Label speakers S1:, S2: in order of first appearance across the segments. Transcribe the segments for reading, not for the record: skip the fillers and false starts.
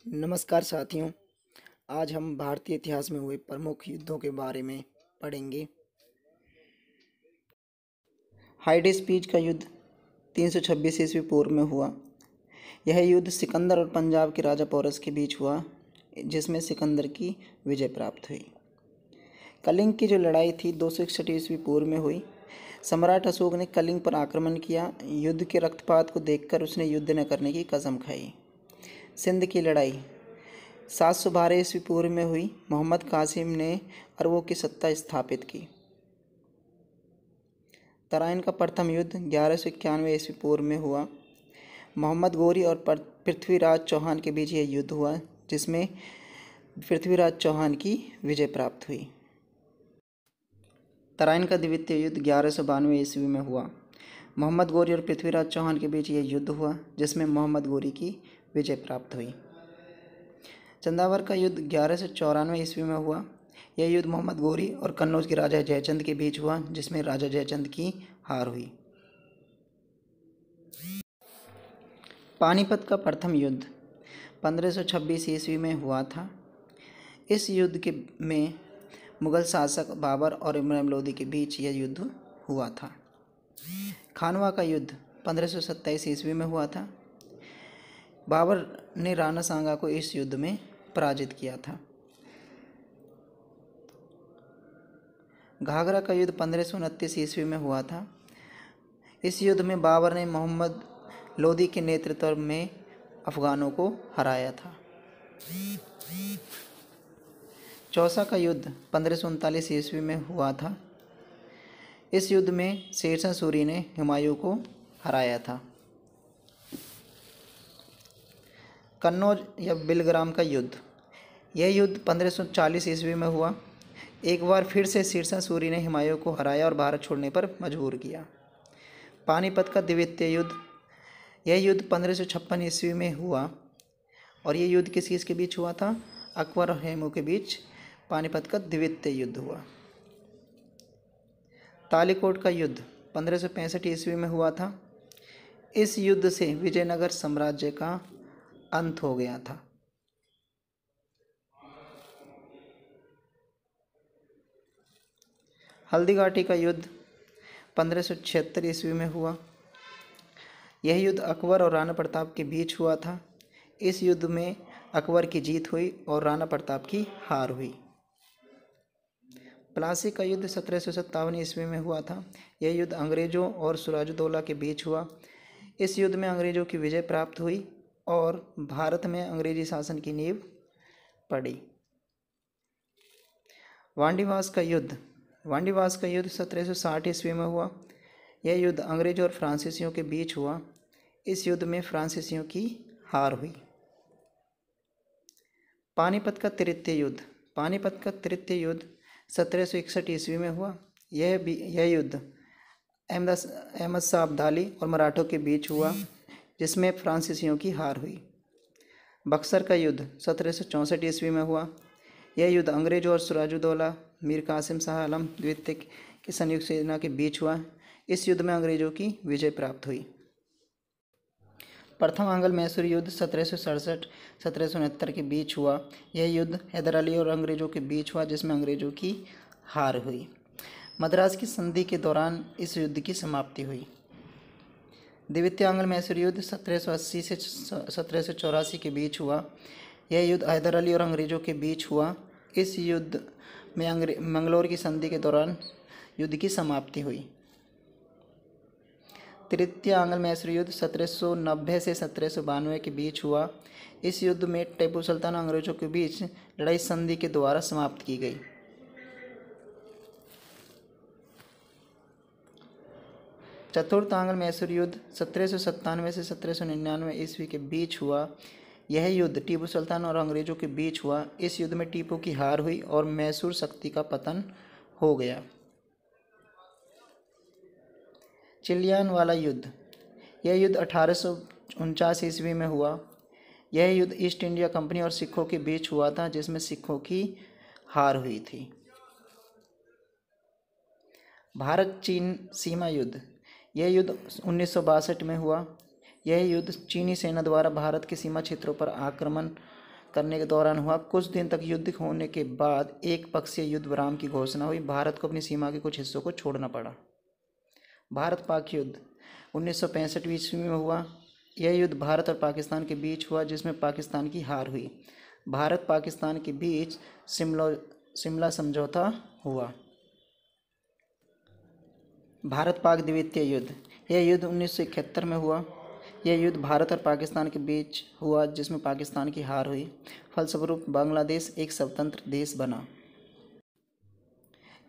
S1: नमस्कार साथियों। आज हम भारतीय इतिहास में हुए प्रमुख युद्धों के बारे में पढ़ेंगे। हाइडेस्पीज का युद्ध 326 ईस्वी पूर्व में हुआ। यह युद्ध सिकंदर और पंजाब के राजा पोरस के बीच हुआ, जिसमें सिकंदर की विजय प्राप्त हुई। कलिंग की जो लड़ाई थी 261 ईस्वी पूर्व में हुई। सम्राट अशोक ने कलिंग पर आक्रमण किया। युद्ध के रक्तपात को देखकर उसने युद्ध न करने की कसम खाई। सिंध की लड़ाई 712 ईस्वी पूर्व में हुई। मोहम्मद कासिम ने अरबों की सत्ता स्थापित की। तराइन का प्रथम युद्ध 1191 ईस्वी पूर्व में हुआ। मोहम्मद गोरी और पृथ्वीराज चौहान के बीच यह युद्ध हुआ, जिसमें पृथ्वीराज चौहान की विजय प्राप्त हुई। तराइन का द्वितीय युद्ध 1192 ईस्वी में हुआ। मोहम्मद गोरी और पृथ्वीराज चौहान के बीच यह युद्ध हुआ, जिसमें मोहम्मद गोरी की विजय प्राप्त हुई। चंदावर का युद्ध 1194 ईस्वी में हुआ। यह युद्ध मोहम्मद गोरी और कन्नौज के राजा जयचंद के बीच हुआ, जिसमें राजा जयचंद की हार हुई। पानीपत का प्रथम युद्ध 1526 ईस्वी में हुआ था। इस युद्ध में मुगल शासक बाबर और इब्राहिम लोदी के बीच यह युद्ध हुआ था। खानवा का युद्ध 1527 ईस्वी में हुआ था। बाबर ने राणा सांगा को इस युद्ध में पराजित किया था। घाघरा का युद्ध 1529 ईस्वी में हुआ था। इस युद्ध में बाबर ने मोहम्मद लोदी के नेतृत्व में अफगानों को हराया था। चौसा का युद्ध 1539 ईस्वी में हुआ था। इस युद्ध में शेरशाह सूरी ने हुमायूं को हराया था। कन्नौज या बिलग्राम का युद्ध, यह युद्ध 1540 ईस्वी में हुआ। एक बार फिर से शेरशाह सूरी ने हुमायूं को हराया और भारत छोड़ने पर मजबूर किया। पानीपत का द्वितीय युद्ध, यह युद्ध 1556 ईस्वी में हुआ और यह युद्ध किसके बीच हुआ था? अकबर और हुमायूं के बीच पानीपत का द्वितीय युद्ध हुआ। तालीकोट का युद्ध 1565 ईस्वी में हुआ था। इस युद्ध से विजयनगर साम्राज्य का अंत हो गया था। हल्दीघाटी का युद्ध 1576 ईस्वी में हुआ। यह युद्ध अकबर और राणा प्रताप के बीच हुआ था। इस युद्ध में अकबर की जीत हुई और राणा प्रताप की हार हुई। प्लासी का युद्ध 1757 ईस्वी में हुआ था। यह युद्ध अंग्रेजों और सिराजुद्दौला के बीच हुआ। इस युद्ध में अंग्रेजों की विजय प्राप्त हुई और भारत में अंग्रेजी शासन की नींव पड़ी। वांडीवास का युद्ध 1760 ईस्वी में हुआ। यह युद्ध अंग्रेजों और फ्रांसीसियों के बीच हुआ। इस युद्ध में फ्रांसीसियों की हार हुई। पानीपत का तृतीय युद्ध 1761 ईस्वी में हुआ। यह युद्ध अहमद शाह अब्दाली और मराठों के बीच हुआ, जिसमें फ्रांसीसियों की हार हुई। बक्सर का युद्ध 1764 ईस्वी में हुआ। यह युद्ध अंग्रेजों और सिराजुद्दौला मीर कासिम शाह आलम द्वितीय की संयुक्त सेना के बीच हुआ। इस युद्ध में अंग्रेजों की विजय प्राप्त हुई। प्रथम आंग्ल मैसूर युद्ध 1767-1769 के बीच हुआ। यह युद्ध हैदर अली और अंग्रेजों के बीच हुआ, जिसमें अंग्रेजों की हार हुई। मद्रास की संधि के दौरान इस युद्ध की समाप्ति हुई। द्वितीय आंग्ल मैसूर युद्ध 1780 से 1784 के बीच हुआ। यह युद्ध हैदर अली और अंग्रेजों के बीच हुआ। इस युद्ध में मंगलौर की संधि के दौरान युद्ध की समाप्ति हुई। तृतीय आंग्ल मैसूर युद्ध 1790 से 1792 के बीच हुआ। इस युद्ध में टीपू सुल्तान और अंग्रेजों के बीच लड़ाई संधि के द्वारा समाप्त की गई। चतुर्थ आंग्ल मैसूर युद्ध 1797 से 1799 ईस्वी के बीच हुआ। यह युद्ध टीपू सुल्तान और अंग्रेजों के बीच हुआ। इस युद्ध में टीपू की हार हुई और मैसूर शक्ति का पतन हो गया। चिलियानवाला युद्ध, यह युद्ध 1849 ईस्वी में हुआ। यह युद्ध ईस्ट इंडिया कंपनी और सिखों के बीच हुआ था, जिसमें सिखों की हार हुई थी। भारत चीन सीमा युद्ध, यह युद्ध 1962 में हुआ। यह युद्ध चीनी सेना द्वारा भारत के सीमा क्षेत्रों पर आक्रमण करने के दौरान हुआ। कुछ दिन तक युद्ध होने के बाद एक पक्षीय युद्ध विराम की घोषणा हुई। भारत को अपनी सीमा के कुछ हिस्सों को छोड़ना पड़ा। भारत पाक युद्ध 1965 ईस्वी में हुआ। यह युद्ध भारत और पाकिस्तान के बीच हुआ, जिसमें पाकिस्तान की हार हुई। भारत पाकिस्तान के बीच शिमला समझौता हुआ। भारत पाक द्वितीय युद्ध, यह युद्ध 1971 में हुआ। यह युद्ध भारत और पाकिस्तान के बीच हुआ, जिसमें पाकिस्तान की हार हुई। फलस्वरूप बांग्लादेश एक स्वतंत्र देश बना।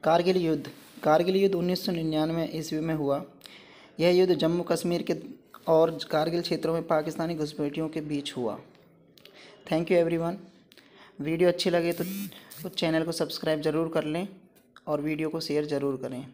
S1: कारगिल युद्ध, कारगिल युद्ध 1999 ईस्वी में हुआ। यह युद्ध जम्मू कश्मीर के और कारगिल क्षेत्रों में पाकिस्तानी घुसपैठियों के बीच हुआ। Thank you everyone. वीडियो अच्छी लगे तो चैनल को सब्सक्राइब ज़रूर कर लें और वीडियो को शेयर ज़रूर करें।